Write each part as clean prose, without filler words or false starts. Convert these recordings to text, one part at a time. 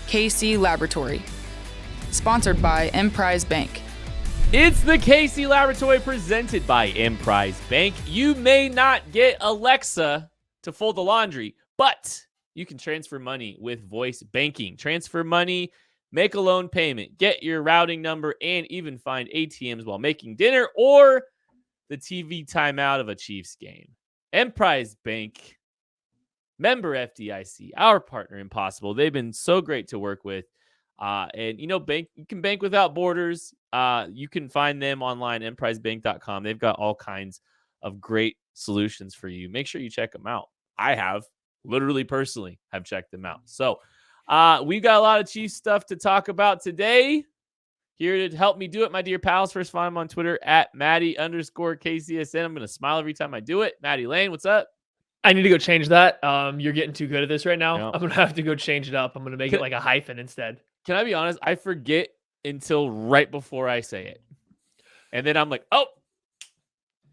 KC Laboratory. Sponsored by Emprise Bank. It's the KC Laboratory presented by Emprise Bank. You may not get Alexa to fold the laundry, but you can transfer money with voice banking. Transfer money, make a loan payment, get your routing number, and even find ATMs while making dinner or the TV timeout of a Chiefs game. Emprise Bank, member FDIC, our partner Impossible. They've been so great to work with. And you can bank without borders. You can find them online, emprisebank.com. They've got all kinds of great solutions for you. Make sure you check them out. I have literally personally have checked them out. So we've got a lot of Chiefs stuff to talk about today. Here to help me do it, my dear pals. First, find them on Twitter at Maddie_KCSN. I'm going to smile every time I do it. Maddie Lane, what's up? I need to go change that. You're getting too good at this right now. No. I'm going to have to go change it up. I'm going to make it like a hyphen instead. Can I be honest? I forget until right before I say it. And then I'm like, oh,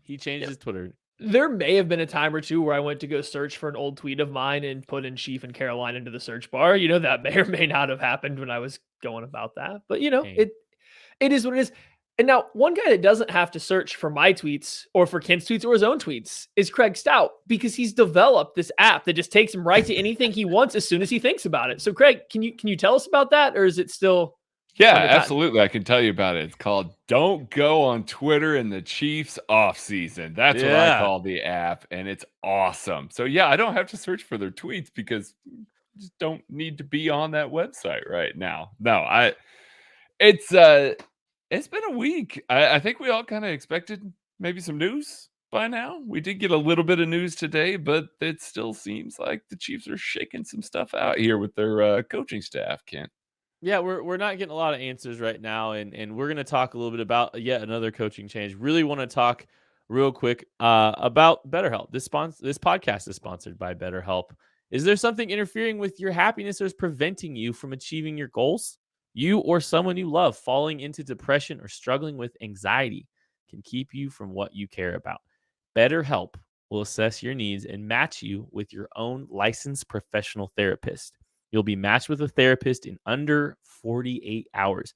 he changed his Twitter. There may have been a time or two where I went to go search for an old tweet of mine and put in Chief and Caroline into the search bar. That may or may not have happened when I was going about that. But, it is what it is. And now, one guy that doesn't have to search for my tweets or for Kent's tweets or his own tweets is Craig Stout, because he's developed this app that just takes him right to anything he wants as soon as he thinks about it. So, Craig, can you tell us about that, or is it still? Yeah, absolutely. I can tell you about it. It's called Don't Go on Twitter in the Chiefs Off Season. That's what I call the app, and it's awesome. So, yeah, I don't have to search for their tweets because I just don't need to be on that website right now. No, it's been a week. I think we all kind of expected maybe some news by now. We did get a little bit of news today, but it still seems like the Chiefs are shaking some stuff out here with their coaching staff, Kent. Yeah, we're not getting a lot of answers right now, and we're going to talk a little bit about yet another coaching change. Really want to talk real quick about BetterHelp. This podcast is sponsored by BetterHelp. Is there something interfering with your happiness or is preventing you from achieving your goals? You or someone you love falling into depression or struggling with anxiety can keep you from what you care about. BetterHelp will assess your needs and match you with your own licensed professional therapist. You'll be matched with a therapist in under 48 hours.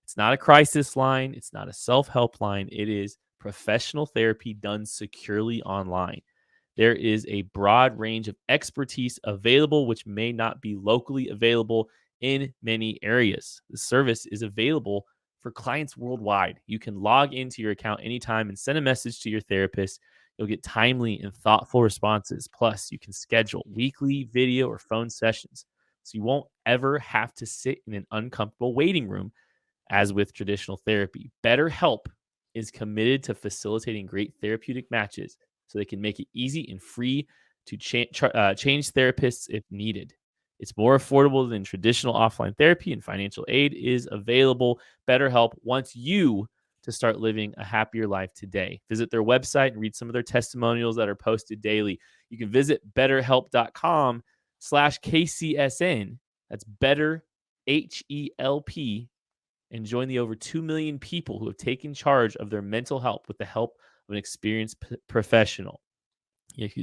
It's not a crisis line. It's not a self-help line. It is professional therapy done securely online. There is a broad range of expertise available, which may not be locally available in many areas. The service is available for clients worldwide. You can log into your account anytime and send a message to your therapist. You'll get timely and thoughtful responses. Plus, you can schedule weekly video or phone sessions, so you won't ever have to sit in an uncomfortable waiting room as with traditional therapy. BetterHelp is committed to facilitating great therapeutic matches so they can make it easy and free to change therapists if needed. It's more affordable than traditional offline therapy, and financial aid is available. BetterHelp wants you to start living a happier life today. Visit their website and read some of their testimonials that are posted daily. You can visit betterhelp.com/KCSN. That's better, HELP, and join the over 2 million people who have taken charge of their mental health with the help of an experienced professional.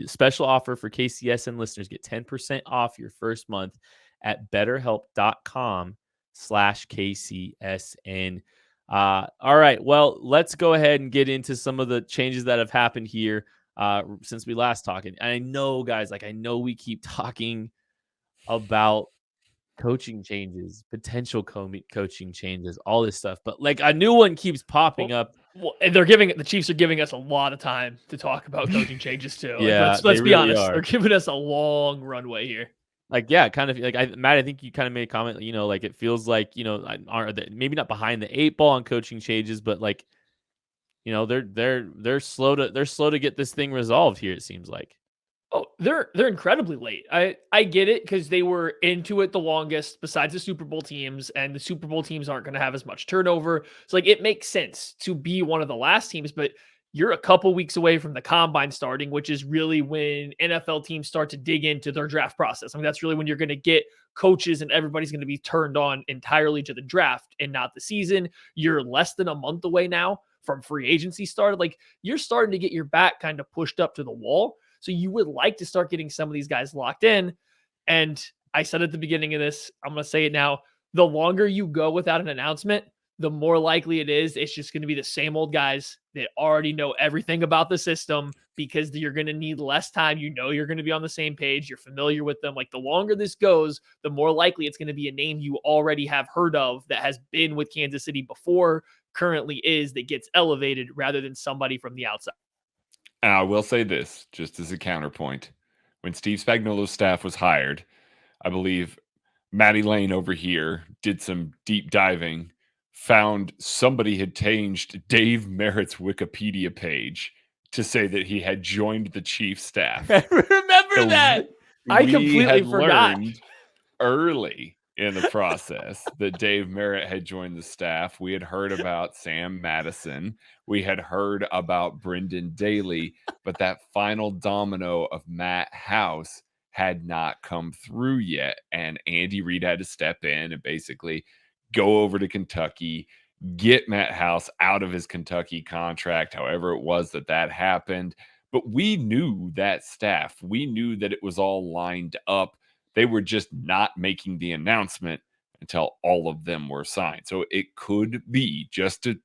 Special offer for KCSN listeners. Get 10% off your first month at betterhelp.com/KCSN. All right. Well, let's go ahead and get into some of the changes that have happened here since we last talked. And I know, guys, I know we keep talking about coaching changes, potential coaching changes, all this stuff, but a new one keeps popping up. Well, and the Chiefs are giving us a lot of time to talk about coaching changes too. Yeah, let's be honest. They're giving us a long runway here. Matt, I think you kind of made a comment, it feels like, are they maybe not behind the eight ball on coaching changes, but they're slow to get this thing resolved here, it seems like. Oh, they're incredibly late. I get it, because they were into it the longest besides the Super Bowl teams, and the Super Bowl teams aren't going to have as much turnover. So it makes sense to be one of the last teams, but you're a couple weeks away from the combine starting, which is really when NFL teams start to dig into their draft process. I mean, that's really when you're going to get coaches and everybody's going to be turned on entirely to the draft and not the season. You're less than a month away now from free agency started. You're starting to get your back kind of pushed up to the wall. So you would like to start getting some of these guys locked in. And I said at the beginning of this, I'm going to say it now. The longer you go without an announcement, the more likely it is it's just going to be the same old guys that already know everything about the system, because you're going to need less time. You know, you're going to be on the same page. You're familiar with them. Like, the longer this goes, the more likely it's going to be a name you already have heard of that has been with Kansas City before, currently is, that gets elevated rather than somebody from the outside. And I will say this, just as a counterpoint. When Steve Spagnuolo's staff was hired, I believe Matty Lane over here did some deep diving, found somebody had changed Dave Merritt's Wikipedia page to say that he had joined the Chiefs staff. I remember So that. I we completely had forgot. learned early in the process that Dave Merritt had joined the staff. We had heard about Sam Madison. We had heard about Brendan Daly, but that final domino of Matt House had not come through yet. And Andy Reid had to step in and basically go over to Kentucky, get Matt House out of his Kentucky contract, however it was that happened. But we knew that staff. We knew that it was all lined up. They were just not making the announcement until all of them were signed. So it could be, just to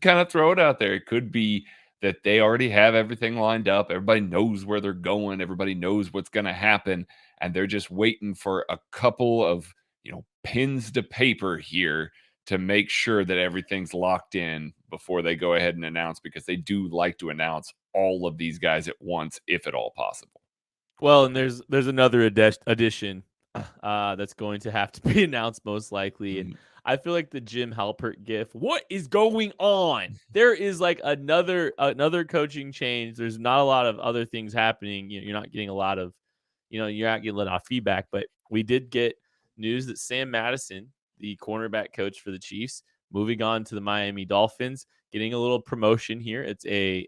kind of throw it out there, it could be that they already have everything lined up. Everybody knows where they're going. Everybody knows what's going to happen. And they're just waiting for a couple of, pins to paper here to make sure that everything's locked in before they go ahead and announce, because they do like to announce all of these guys at once, if at all possible. Well, and there's another addition that's going to have to be announced most likely, and I feel like the Jim Halpert gif. What is going on? There is like another coaching change. There's not a lot of other things happening. You're not getting a lot of, you're not getting a lot of feedback. But we did get news that Sam Madison, the cornerback coach for the Chiefs, moving on to the Miami Dolphins, getting a little promotion here. It's a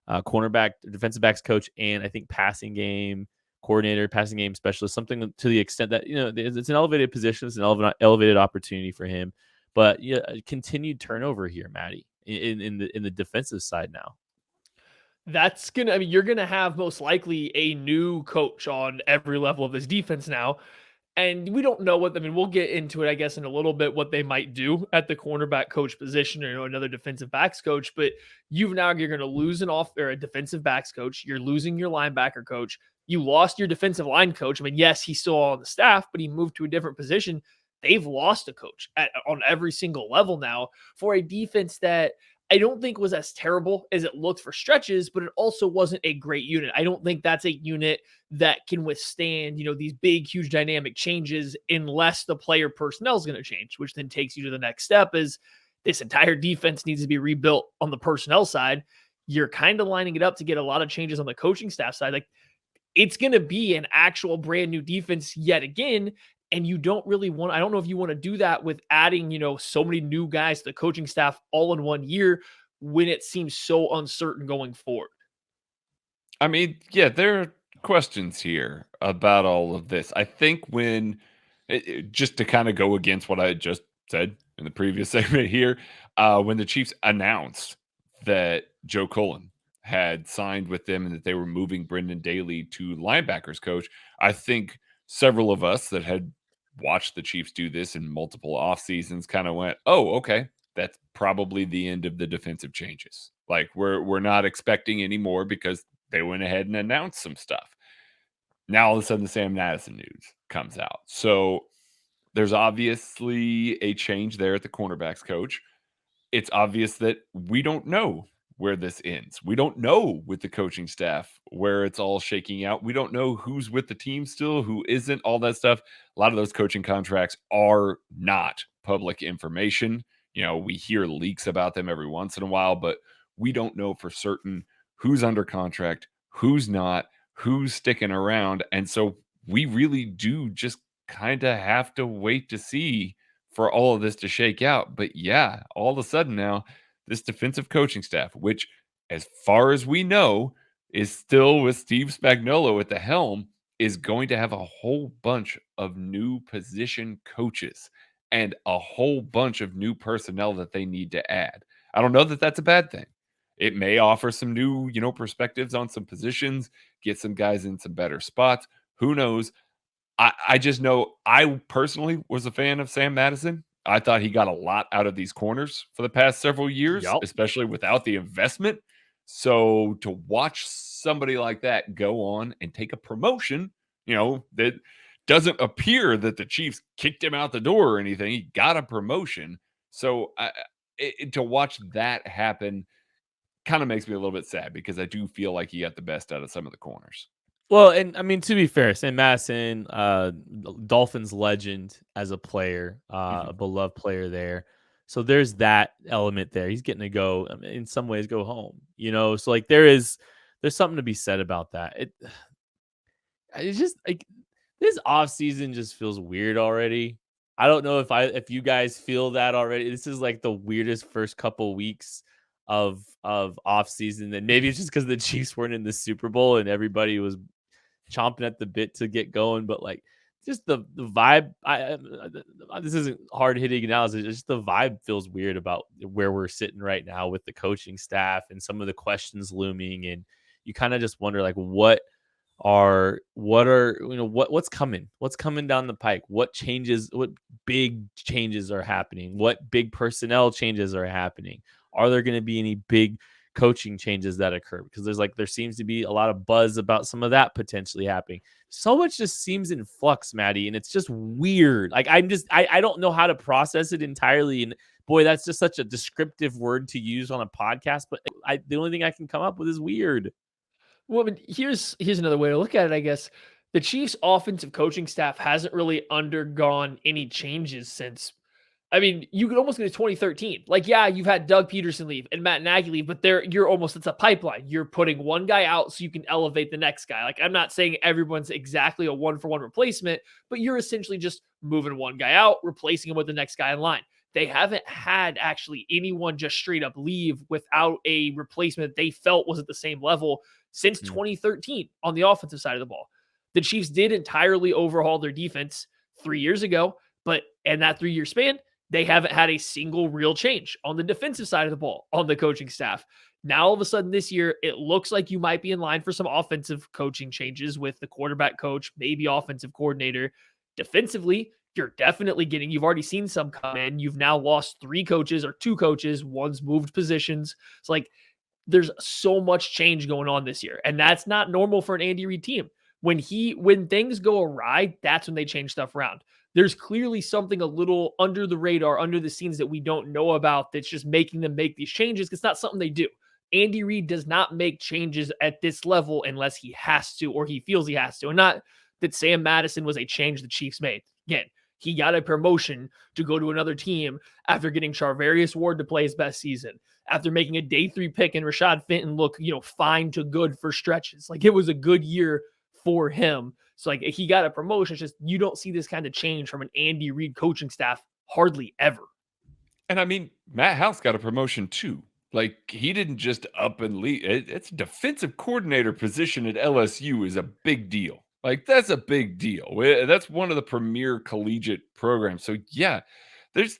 cornerback, defensive backs coach, and I think passing game coordinator, passing game specialist, something to the extent that, it's an elevated position. It's an elevated opportunity for him. But continued turnover here, Maddie, in the defensive side now. That's you're gonna have most likely a new coach on every level of this defense now. And we don't know we'll get into it, I guess, in a little bit, what they might do at the cornerback coach position, or another defensive backs coach. But you're going to lose a defensive backs coach. You're losing your linebacker coach. You lost your defensive line coach. Yes, he's still on the staff, but he moved to a different position. They've lost a coach on every single level now for a defense that I don't think was as terrible as it looked for stretches, but it also wasn't a great unit. I don't think that's a unit that can withstand, these big, huge dynamic changes unless the player personnel is going to change, which then takes you to the next step. Is this entire defense needs to be rebuilt on the personnel side. You're kind of lining it up to get a lot of changes on the coaching staff side. Like, it's going to be an actual brand new defense yet again. And you don't really I don't know if you want to do that with adding, so many new guys to the coaching staff all in 1 year when it seems so uncertain going forward. There are questions here about all of this. I think just to kind of go against what I just said in the previous segment here, when the Chiefs announced that Joe Cullen had signed with them and that they were moving Brendan Daly to linebackers coach, I think several of us that had watched the Chiefs do this in multiple off seasons kind of went, oh, okay, that's probably the end of the defensive changes. Like, we're not expecting any more because they went ahead and announced some stuff. Now all of a sudden the Sam Madison news comes out. So there's obviously a change there at the cornerbacks coach. It's obvious that we don't know where this ends. We don't know with the coaching staff where it's all shaking out. We don't know who's with the team still, who isn't, all that stuff. A lot of those coaching contracts are not public information. We hear leaks about them every once in a while, but we don't know for certain who's under contract, who's not, who's sticking around. And so we really do just kind of have to wait to see for all of this to shake out. But yeah, all of a sudden now, this defensive coaching staff, which as far as we know is still with Steve Spagnuolo at the helm, is going to have a whole bunch of new position coaches and a whole bunch of new personnel that they need to add. I don't know that that's a bad thing. It may offer some new, perspectives on some positions, get some guys in some better spots. Who knows? I just know I personally was a fan of Sam Madison. I thought he got a lot out of these corners for the past several years, Yup. especially without the investment. So to watch somebody like that go on and take a promotion, that doesn't appear that the Chiefs kicked him out the door or anything. He got a promotion. So to watch that happen kind of makes me a little bit sad because I do feel like he got the best out of some of the corners. Well, and I mean, to be fair, Sam Madison, Dolphins legend as a player, a beloved player there. So there's that element there. He's getting to go, in some ways, go home. So like there's something to be said about that. It's just like this off season just feels weird already. I don't know if you guys feel that already. This is like the weirdest first couple weeks of off season. And maybe it's just because the Chiefs weren't in the Super Bowl and everybody was chomping at the bit to get going, but like just the vibe. This isn't hard hitting analysis. It's just the vibe feels weird about where we're sitting right now with the coaching staff and some of the questions looming, and you kind of just wonder like what's coming down the pike, what big changes are happening, what big personnel changes are happening, are there going to be any big coaching changes that occur, because there seems to be a lot of buzz about some of that potentially happening. So much just seems in flux, Maddie, and it's just weird. Like I don't know how to process it entirely. And boy, that's just such a descriptive word to use on a podcast. But the only thing I can come up with is weird. Well, but here's another way to look at it, I guess. The Chiefs' offensive coaching staff hasn't really undergone any changes since. I mean, you could almost go to 2013. Like, yeah, you've had Doug Peterson leave and Matt Nagy leave, but it's a pipeline. You're putting one guy out so you can elevate the next guy. Like, I'm not saying everyone's exactly a 1-for-1 replacement, but you're essentially just moving one guy out, replacing him with the next guy in line. They haven't had actually anyone just straight up leave without a replacement they felt was at the same level since 2013 on the offensive side of the ball. The Chiefs did entirely overhaul their defense 3 years ago, but in that 3-year span, they haven't had a single real change on the defensive side of the ball on the coaching staff. Now, all of a sudden this year, it looks like you might be in line for some offensive coaching changes with the quarterback coach, maybe offensive coordinator. Defensively, you've already seen some come in. You've now lost 3 coaches or 2 coaches. One's moved positions. It's like there's so much change going on this year, and that's not normal for an Andy Reid team. When things go awry, that's when they change stuff around. There's clearly something a little under the radar, under the scenes that we don't know about that's just making them make these changes. It's not something they do. Andy Reid does not make changes at this level unless he has to or he feels he has to. And not that Sam Madison was a change the Chiefs made. Again, he got a promotion to go to another team after getting Charvarius Ward to play his best season, after making a day 3 pick and Rashad Fenton look, fine to good for stretches. Like, it was a good year for him. So like he got a promotion. It's just you don't see this kind of change from an Andy Reid coaching staff hardly ever. And I mean, Matt House got a promotion too. Like, he didn't just up and leave. It's a defensive coordinator position at LSU is a big deal. Like, that's a big deal. That's one of the premier collegiate programs. So yeah, there's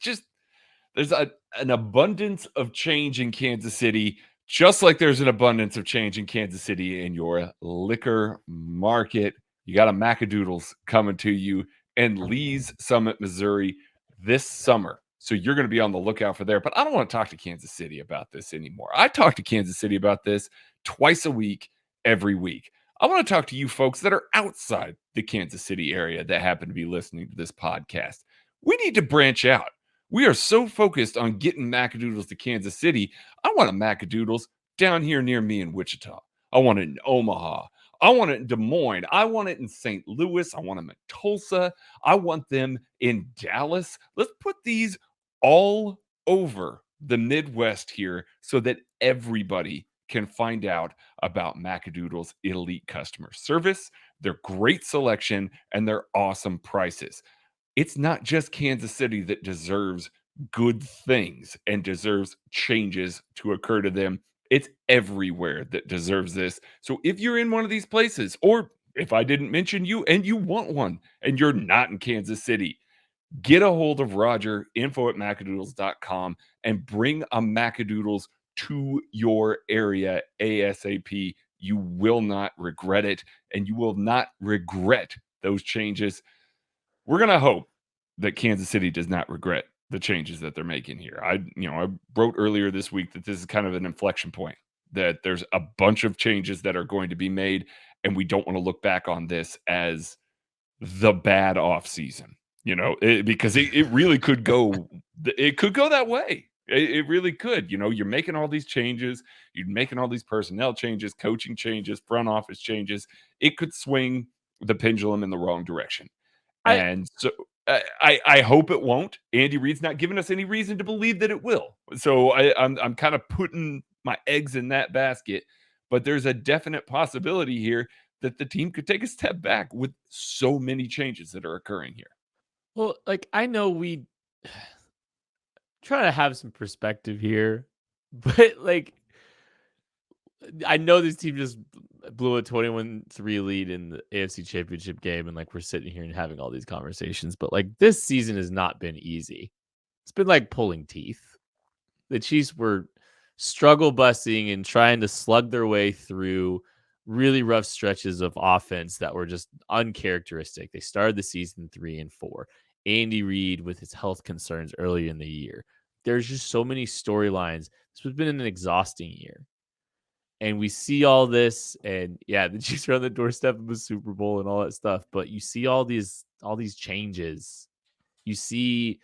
an abundance of change in Kansas City, just like there's an abundance of change in Kansas City in your liquor market. You got a Mcadoodles coming to you in Lee's Summit, Missouri this summer. So you're going to be on the lookout for there. But I don't want to talk to Kansas City about this anymore. I talk to Kansas City about this twice a week, every week. I want to talk to you folks that are outside the Kansas City area that happen to be listening to this podcast. We need to branch out. We are so focused on getting Mcadoodles to Kansas City. I want a Mcadoodles down here near me in Wichita. I want it in Omaha. I want it in Des Moines. I want it in St. Louis. I want them in Tulsa. I want them in Dallas. Let's put these all over the Midwest here so that everybody can find out about Mcadoodles' elite customer service, their great selection, and their awesome prices. It's not just Kansas City that deserves good things and deserves changes to occur to them. It's everywhere that deserves this. So if you're in one of these places, or if I didn't mention you and you want one and you're not in Kansas City, get a hold of Roger, info@mcadoodles.com, and bring a Mcadoodles to your area ASAP. You will not regret it, and you will not regret those changes. We're going to hope that Kansas City does not regret the changes that they're making here. I wrote earlier this week that this is kind of an inflection point, that there's a bunch of changes that are going to be made, and we don't want to look back on this as the bad offseason, because it really could go, it could go that way. It really could. You're making all these changes, you're making all these personnel changes, coaching changes, front office changes. It could swing the pendulum in the wrong direction. And so I hope it won't. Andy Reid's not giving us any reason to believe that it will. So I'm kind of putting my eggs in that basket. But there's a definite possibility here that the team could take a step back with so many changes that are occurring here. Well, I know we try to have some perspective here, but I know this team just blew a 21-3 lead in the AFC Championship game, and we're sitting here and having all these conversations, but this season has not been easy. It's been like pulling teeth. The Chiefs were struggle busting and trying to slug their way through really rough stretches of offense that were just uncharacteristic. They started the season 3-4. Andy Reid with his health concerns early in the year. There's just so many storylines. This has been an exhausting year. And we see all this, and the Chiefs are on the doorstep of the Super Bowl and all that stuff. But you see all these changes. You see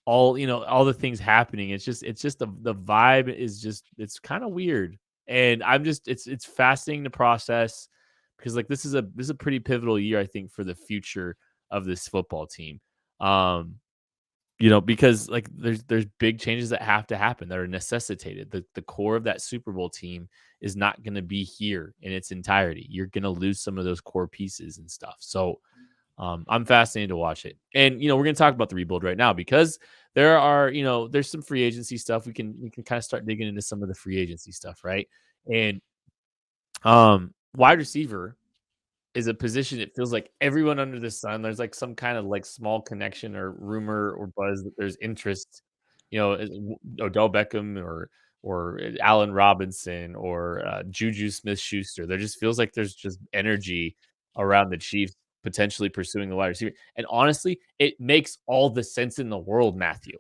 all the things happening. It's just the vibe is just, it's kind of weird. And it's fascinating to process, because this is a pretty pivotal year, I think, for the future of this football team. Because there's big changes that have to happen that are necessitated. The core of that Super Bowl team is not going to be here in its entirety. You're going to lose some of those core pieces and stuff. So I'm fascinated to watch it. And we're going to talk about the rebuild right now, because there are there's some free agency stuff. We can kind of start digging into some of the free agency stuff, right? And wide receiver is a position, it feels like everyone under the sun, there's some kind of small connection or rumor or buzz that there's interest, Odell Beckham or Allen Robinson or Juju Smith-Schuster. There just feels like there's just energy around the Chiefs potentially pursuing the wide receiver. And honestly, it makes all the sense in the world, Matthew.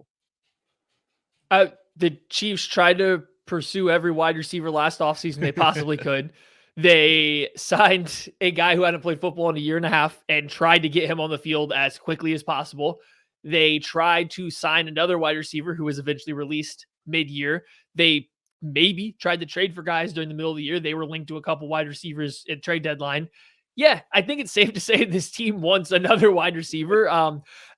The Chiefs tried to pursue every wide receiver last offseason they possibly could. They signed a guy who hadn't played football in a year and a half and tried to get him on the field as quickly as possible. They tried to sign another wide receiver who was eventually released mid-year. They maybe tried to trade for guys during the middle of the year. They were linked to a couple wide receivers at trade deadline. Yeah, I think it's safe to say this team wants another wide receiver.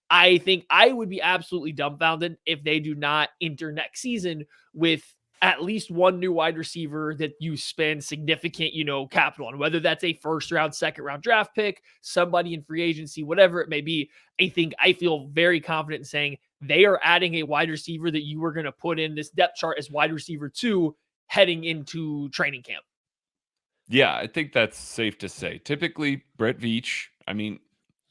I think I would be absolutely dumbfounded if they do not enter next season with at least one new wide receiver that you spend significant, capital on, whether that's a first round, second round draft pick, somebody in free agency, whatever it may be. I feel very confident in saying they are adding a wide receiver that you were going to put in this depth chart as wide receiver 2 heading into training camp. Yeah, I think that's safe to say. Typically, Brett Veach,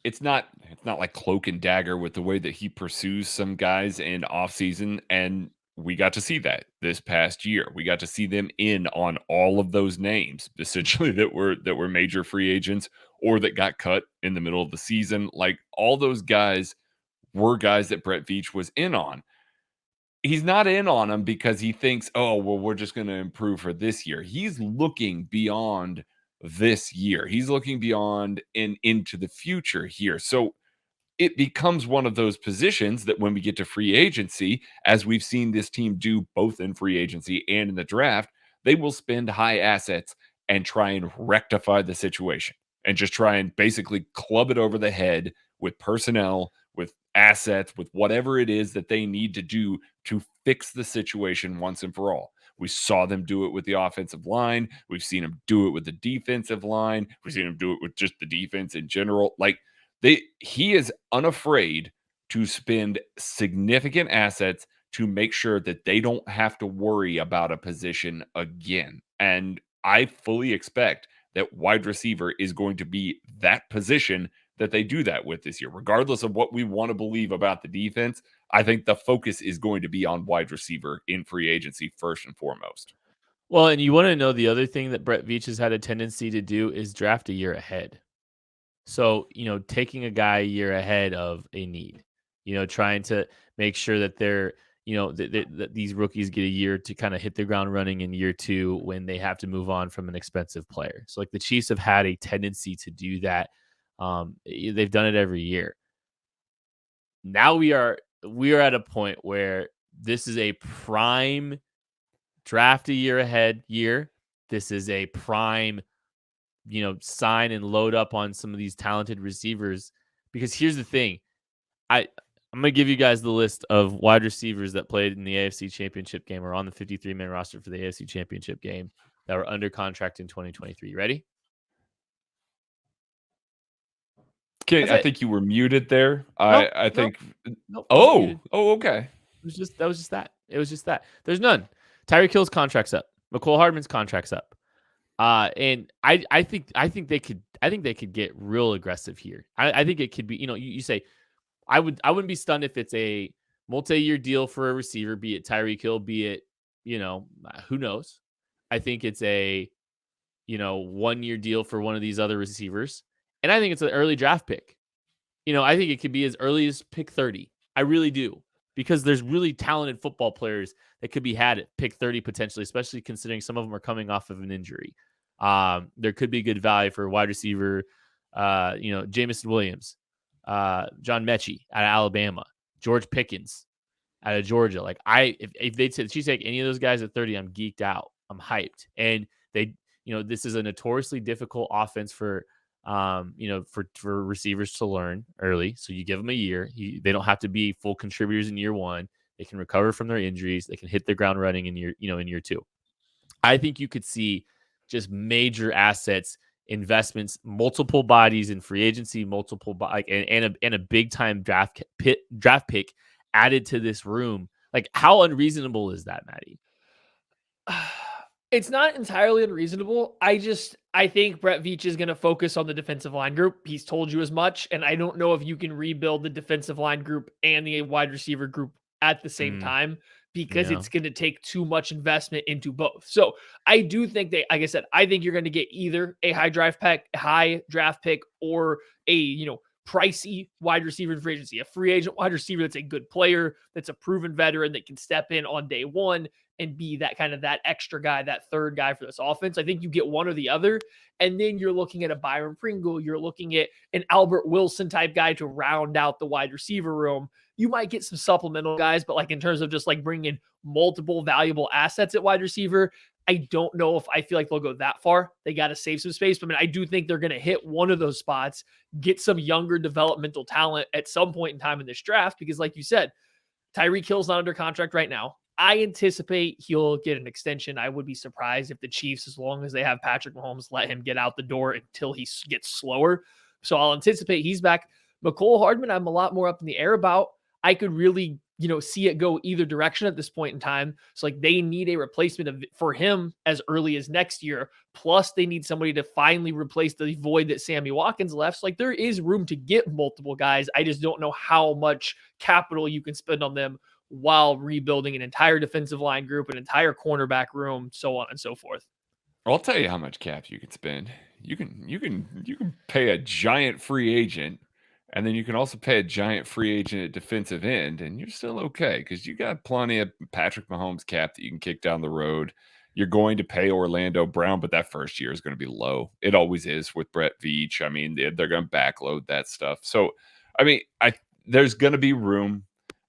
it's not like cloak and dagger with the way that he pursues some guys in offseason, and we got to see that this past year. We got to see them in on all of those names, essentially, that were major free agents or that got cut in the middle of the season. All those guys were guys that Brett Veach was in on. He's not in on them because he thinks, oh, well, we're just going to improve for this year. He's looking beyond this year. He's looking beyond and into the future here. So it becomes one of those positions that when we get to free agency, as we've seen this team do both in free agency and in the draft, they will spend high assets and try and rectify the situation and just try and basically club it over the head with personnel, with assets, with whatever it is that they need to do to fix the situation once and for all. We saw them do it with the offensive line. We've seen them do it with the defensive line. We've seen them do it with just the defense in general. He is unafraid to spend significant assets to make sure that they don't have to worry about a position again. And I fully expect that wide receiver is going to be that position that they do that with this year. Regardless of what we want to believe about the defense, I think the focus is going to be on wide receiver in free agency first and foremost. Well, and you want to know the other thing that Brett Veach has had a tendency to do is draft a year ahead. So, taking a guy a year ahead of a need, trying to make sure that they're, that these rookies get a year to kind of hit the ground running in year 2 when they have to move on from an expensive player. So like the Chiefs have had a tendency to do that. They've done it every year. Now we are at a point where this is a prime draft a year ahead year. This is a prime, sign and load up on some of these talented receivers. Because here's the thing. I'm going to give you guys the list of wide receivers that played in the AFC Championship game or on the 53-man roster for the AFC Championship game that were under contract in 2023. Ready? Okay, I think you were muted there. I think. Nope, Oh, okay. It was just that. There's none. Tyreek Hill's contract's up. McCole Hardman's contract's up. And I think they could get real aggressive here. I think it could be, you say, I wouldn't be stunned if it's a multi-year deal for a receiver, be it Tyreek Hill, be it, who knows? I think it's a, 1-year deal for one of these other receivers. And I think it's an early draft pick. I think it could be as early as pick 30. I really do. Because there's really talented football players that could be had at pick 30 potentially, especially considering some of them are coming off of an injury. There could be good value for a wide receiver, Jamison Williams, John Mechie out of Alabama, George Pickens out of Georgia. Like if they said she take any of those guys at 30, I'm geeked out. I'm hyped. And they, this is a notoriously difficult offense for receivers to learn early. So you give them a year. They don't have to be full contributors in year 1. They can recover from their injuries. They can hit the ground running in year 2. I think you could see just major assets, investments, multiple bodies in free agency, and a big time draft pick added to this room. Like, how unreasonable is that, Maddie? It's not entirely unreasonable. I think Brett Veach is going to focus on the defensive line group. He's told you as much, and I don't know if you can rebuild the defensive line group and the wide receiver group at the same time, because it's going to take too much investment into both. So I do think like I said, I think you're going to get either a high draft pick or a, pricey wide receiver in free agency, a free agent wide receiver that's a good player, that's a proven veteran that can step in on day one and be that extra guy, that third guy for this offense. I think you get one or the other. And then you're looking at a Byron Pringle. You're looking at an Albert Wilson type guy to round out the wide receiver room. You might get some supplemental guys, but like in terms of just like bringing in multiple valuable assets at wide receiver, I don't know if I feel like they'll go that far. They got to save some space. But I do think they're going to hit one of those spots, get some younger developmental talent at some point in time in this draft. Because like you said, Tyreek Hill's not under contract right now. I anticipate he'll get an extension. I would be surprised if the Chiefs, as long as they have Patrick Mahomes, let him get out the door until he gets slower. So I'll anticipate he's back. McCole Hardman, I'm a lot more up in the air about. I could really, see it go either direction at this point in time. So like they need a replacement for him as early as next year. Plus they need somebody to finally replace the void that Sammy Watkins left. So like there is room to get multiple guys. I just don't know how much capital you can spend on them while rebuilding an entire defensive line group, an entire cornerback room, so on and so forth. I'll tell you how much cap you can spend. You can pay a giant free agent, and then you can also pay a giant free agent at defensive end, and you're still okay because you got plenty of Patrick Mahomes cap that you can kick down the road. You're going to pay Orlando Brown, but that first year is going to be low. It always is with Brett Veach. I mean, they're going to backload that stuff. So, there's going to be room.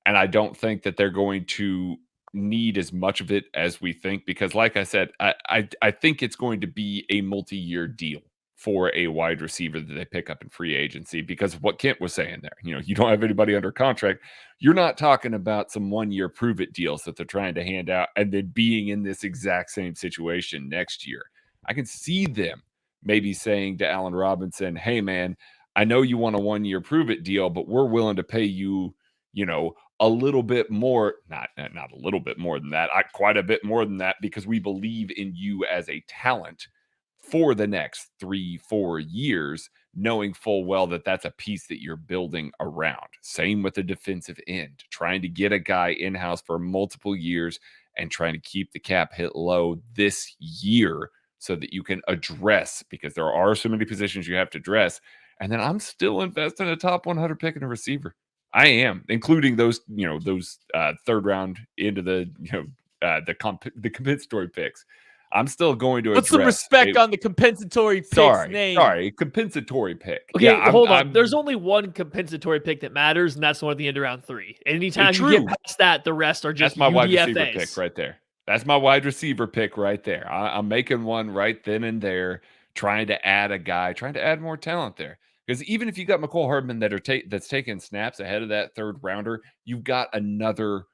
And I don't think that they're going to need as much of it as we think, because like I said, I think it's going to be a multi-year deal for a wide receiver that they pick up in free agency, because of what Kent was saying there. You don't have anybody under contract. You're not talking about some 1-year prove it deals that they're trying to hand out and then being in this exact same situation next year. I can see them maybe saying to Allen Robinson, hey man, I know you want a 1-year prove it deal, but we're willing to pay you, a little bit more, not a little bit more than that, quite a bit more than that, because we believe in you as a talent for the next 3-4 years, knowing full well that that's a piece that you're building around. Same with the defensive end, trying to get a guy in-house for multiple years and trying to keep the cap hit low this year so that you can address, because there are so many positions you have to address. And then I'm still investing a top 100 pick in a receiver. I am, including those, third round into the, the compensatory picks. I'm still going to Put some respect on the compensatory picks name. Sorry, compensatory pick. Okay, Yeah, hold on. There's only one compensatory pick that matters, and that's the one at the end of round 3. Anytime you get past that, the rest are just that's my wide receiver UDFAs. pick right there. That's my wide receiver pick right there. I'm making one right then and there, trying to add a guy, trying to add more talent there. Because even if you got McCole Hardman that's taking snaps ahead of that third rounder, you've got another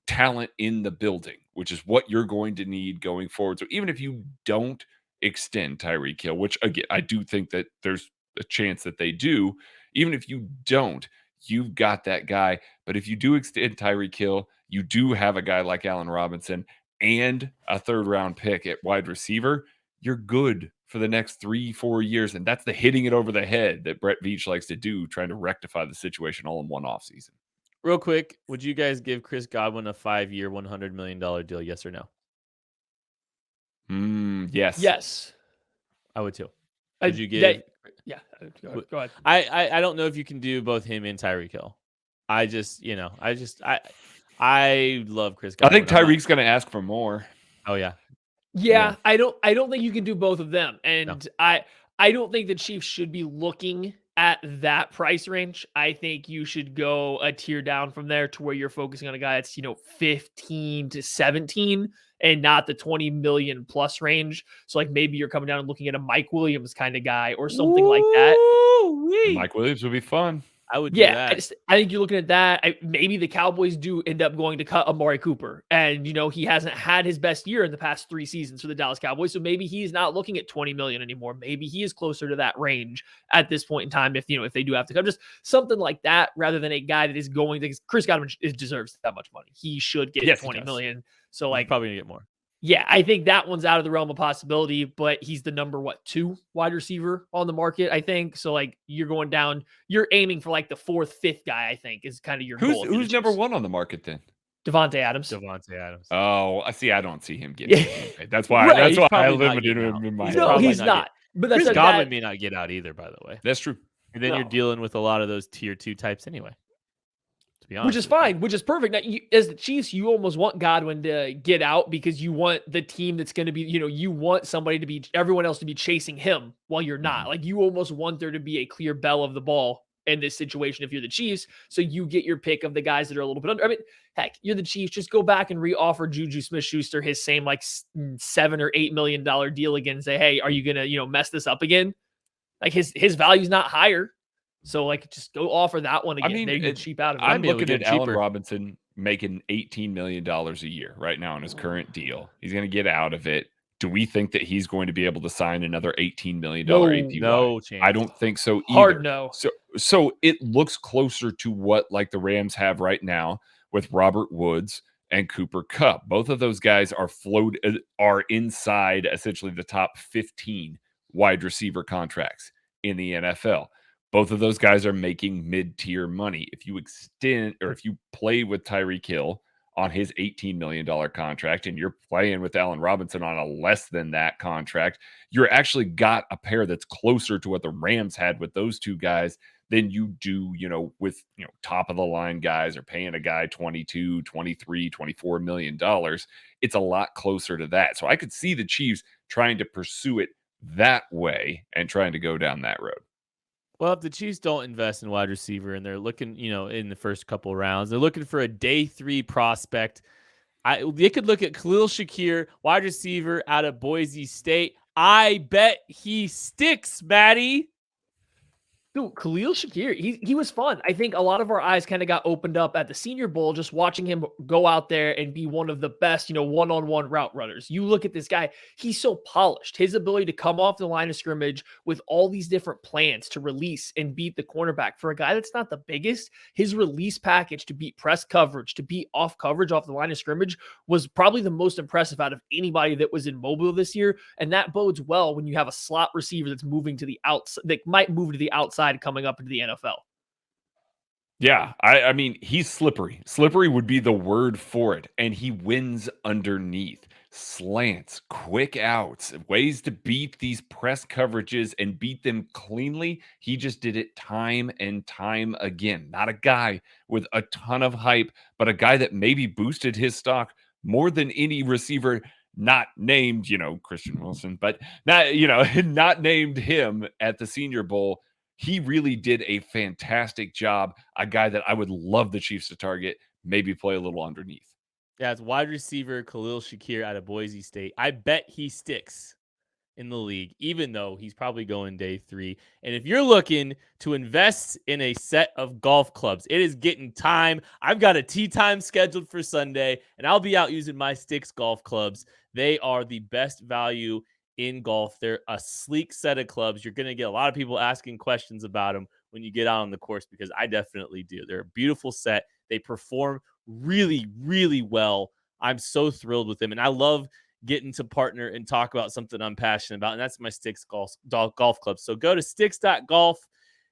talent in the building, which is what you're going to need going forward. So even if you don't extend Tyreek Hill, which again, I do think that there's a chance that they do, even if you don't, you've got that guy. But if you do extend Tyreek Hill, you do have a guy like Allen Robinson and a third round pick at wide receiver, you're good for the next 3-4 years. And that's the hitting it over the head that Brett Veach likes to do, trying to rectify the situation all in one offseason. Real quick, would you guys give Chris Godwin a 5-year, $100 million deal? Yes or no? Yes. Yes. I would too. Would you give? Yeah. Go ahead. I don't know if you can do both him and Tyreek Hill. I love Chris Godwin. I think Tyreek's going to ask for more. Oh yeah. Yeah. I don't think you can do both of them. And no. I don't think the Chiefs should be looking at that price range. I think you should go a tier down from there to where you're focusing on a guy that's, 15 to 17 and not the 20 million plus range. So like maybe you're coming down and looking at a Mike Williams kind of guy or something like that. Mike Williams would be fun. I would do that. I think you're looking at that. Maybe the Cowboys do end up going to cut Amari Cooper. And, he hasn't had his best year in the past 3 seasons for the Dallas Cowboys. So maybe he's not looking at 20 million anymore. Maybe he is closer to that range at this point in time if they do have to cut. Just something like that rather than a guy that is going to – Chris Godwin deserves that much money. He should get 20 million. So he's probably going to get more. Yeah, I think that one's out of the realm of possibility, but he's the number 2 wide receiver on the market, I think. So like you're going down, you're aiming for like the 4th, 5th guy, I think, is kind of your goal. Who's number 1 on the market then? Devontae Adams. Oh, I see. I don't see him getting paid. That's why I limited him in my No, he's not. But Chris Godwin may not get out either, by the way. That's true. And then you're dealing with a lot of those tier 2 types anyway. Which is fine, which is perfect. Now, as the Chiefs, you almost want Godwin to get out because you want the team that's going to be, you want everyone else to be chasing him while you're not. Like you almost want there to be a clear bell of the ball in this situation if you're the Chiefs. So you get your pick of the guys that are a little bit under. I mean, heck, you're the Chiefs. Just go back and re-offer Juju Smith-Schuster his same like $7 or $8 million deal again and say, hey, are you going to, mess this up again? Like his value's not higher. So, like, just go offer that one again. They can cheap out of it. I'm looking at Allen Robinson making $18 million a year right now in his current deal. He's going to get out of it. Do we think that he's going to be able to sign another $18 million APY? No chance. I don't think so either. Hard no. So it looks closer to what like the Rams have right now with Robert Woods and Cooper Kupp. Both of those guys are inside essentially the top 15 wide receiver contracts in the NFL. Both of those guys are making mid-tier money. If you extend or if you play with Tyreek Hill on his $18 million contract and you're playing with Allen Robinson on a less than that contract, you're actually got a pair that's closer to what the Rams had with those two guys than you do, with, top of the line guys or paying a guy $22, $23, $24 million. It's a lot closer to that. So I could see the Chiefs trying to pursue it that way and trying to go down that road. Well, if the Chiefs don't invest in wide receiver and they're looking, in the first couple rounds, they're looking for a day 3 prospect. They could look at Khalil Shakir, wide receiver out of Boise State. I bet he sticks, Maddie. Dude, Khalil Shakir, he was fun. I think a lot of our eyes kind of got opened up at the Senior Bowl just watching him go out there and be one of the best, one-on-one route runners. You look at this guy, he's so polished. His ability to come off the line of scrimmage with all these different plans to release and beat the cornerback. For a guy that's not the biggest, his release package to beat press coverage, to beat off coverage off the line of scrimmage was probably the most impressive out of anybody that was in Mobile this year. And that bodes well when you have a slot receiver that's moving to the outside, that might move to the outside coming up into the NFL. Yeah, I mean, he's slippery. Slippery would be the word for it, and he wins underneath. slants, quick outs, ways to beat these press coverages and beat them cleanly. He just did it time and time again. Not a guy with a ton of hype, but a guy that maybe boosted his stock more than any receiver not named, Christian Wilson, but not, not named him at the Senior Bowl. He really did a fantastic job. A guy that I would love the Chiefs to target, maybe play a little underneath. Yeah, it's wide receiver Khalil Shakir out of Boise State. I bet he sticks in the league, even though he's probably going day 3. And if you're looking to invest in a set of golf clubs, it is getting time. I've got a tee time scheduled for Sunday, and I'll be out using my Sticks golf clubs. They are the best value in golf. They're a sleek set of clubs. You're going to get a lot of people asking questions about them when you get out on the course, because I definitely do. They're a beautiful set. They perform really, really well. I'm so thrilled with them. And I love getting to partner and talk about something I'm passionate about. And that's my Sticks golf club. So go to sticks.golf,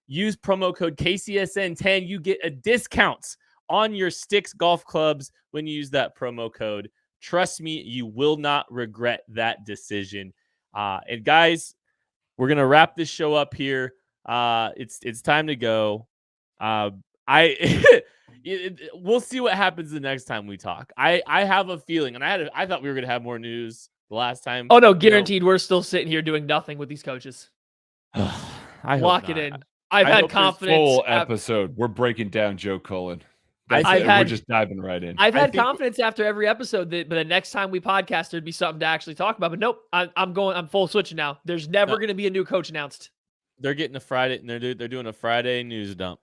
use promo code KCSN10. You get a discount on your Sticks golf clubs when you use that promo code. Trust me, you will not regret that decision. And guys, we're going to wrap this show up here. It's time to go. We'll see what happens the next time we talk. I have a feeling, and I thought we were going to have more news the last time. Oh no, guaranteed. We're still sitting here doing nothing with these coaches. Lock it in. I've had confidence. Full episode. We're breaking down Joe Cullen. We're just diving right in. I've had confidence after every episode that, but the next time we podcast, there'd be something to actually talk about. But nope, I'm full switching now. There's never going to be a new coach announced. They're getting a Friday, and they're doing a Friday news dump.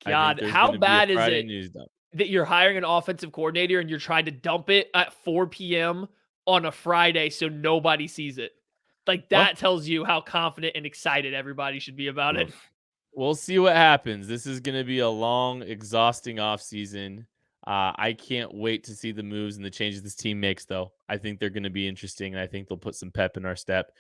God, how bad is it that you're hiring an offensive coordinator and you're trying to dump it at 4 p.m. on a Friday so nobody sees it? Like, that tells you how confident and excited everybody should be about it. We'll see what happens. This is going to be a long, exhausting offseason. I can't wait to see the moves and the changes this team makes, though. I think they're going to be interesting, and I think they'll put some pep in our step.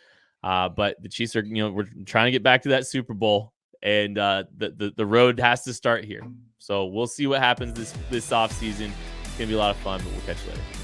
But the Chiefs are, we're trying to get back to that Super Bowl, and the road has to start here. So we'll see what happens this offseason. It's going to be a lot of fun, but we'll catch you later.